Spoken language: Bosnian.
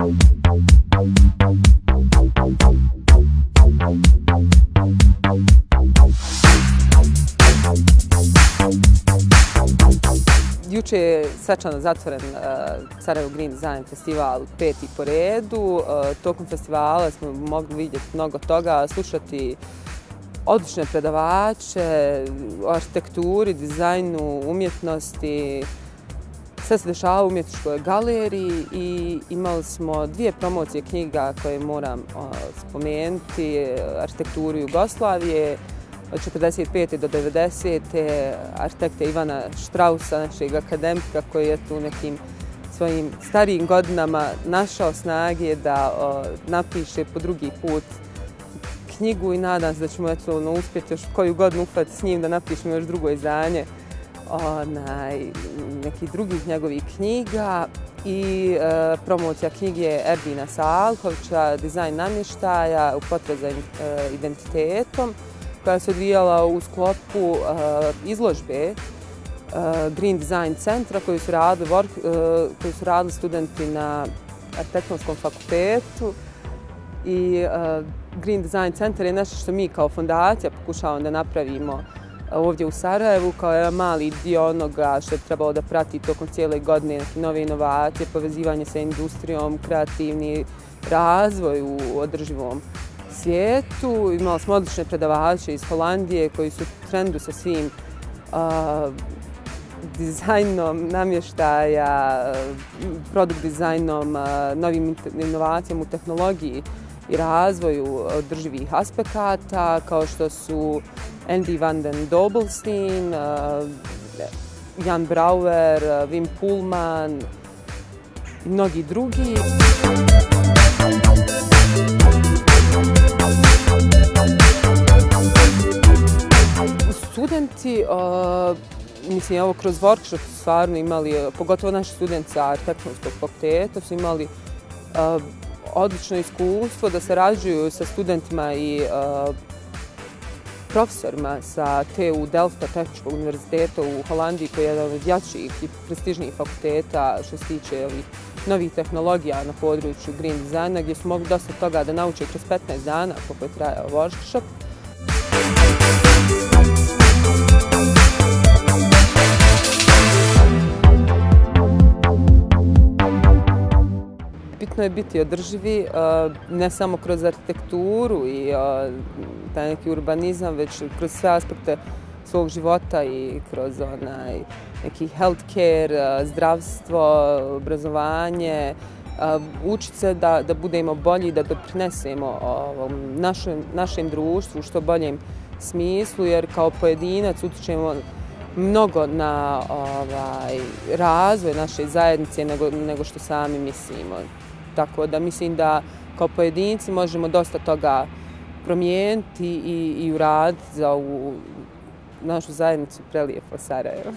Juče je svečano zatvoren Sarajevo Green Design Festival, 5. po redu. Tokom festivala smo mogli vidjeti mnogo toga, slušati odlične predavače o arhitekturi, dizajnu, umjetnosti. Sve se dešava u umjetničkoj galeriji i imali smo 2 promocije knjiga koje moram spomenuti. Arhitekturu Jugoslavije od 45. do 90. arhitekta Ivana Štrausa, našeg akademika koji je tu nekim svojim starijim godinama našao snage da napiše po drugi put knjigu i nadam se da ćemo uspjeti još koju godinu ufati s njim da napišemo još drugo izdanje nekih drugih njegovih knjiga i promocija knjige Erdina Salhovića, dizajn namještaja u potrazi za identitetom, koja se odvijala u sklopu izložbe Green Design centra koju su radili studenti na arhitektonskom fakultetu. I Green Design centar je nešto što mi kao fondacija pokušavamo da napravimo ovdje u Sarajevu kao jedan mali dio onoga što je trebalo da prati tokom cijele godine, neke nove inovacije, povezivanje sa industrijom, kreativni razvoj u održivom svijetu. Imali smo odlične predavače iz Holandije koji su u trendu sa svim dizajnom namještaja, produkt dizajnom, novim inovacijama u tehnologiji i razvoju održivih aspekata, kao što su Andy van den Dobelstein, Jan Brouwer, Wim Pullman i mnogi drugi. Studenti, mislim, evo kroz workshop stvarno imali, pogotovo naši studenti sa arhitektonskog fakulteta su imali odlično iskustvo da sarađuju sa studentima i profesorima sa TU Delfta Tehničkog univerziteta u Holandiji, koji je jedan od jačih i prestižnijih fakulteta što se tiče ovih novih tehnologija na području green dizajna, gdje su mogli dosta toga da nauče kroz 15 dana koliko je trajao workshop. Bitno je biti održivi, ne samo kroz arhitekturu i taj neki urbanizam, već kroz sve aspekte svog života i kroz neki healthcare, zdravstvo, obrazovanje, učiti se da budemo bolji, da doprinesemo našem društvu u što boljem smislu, jer kao pojedinac utičemo mnogo na razvoj naše zajednice nego što sami mislimo. Tako da mislim da kao pojedinci možemo dosta toga promijeniti i uraditi za ovu našu zajednicu prelijepo Sarajevo.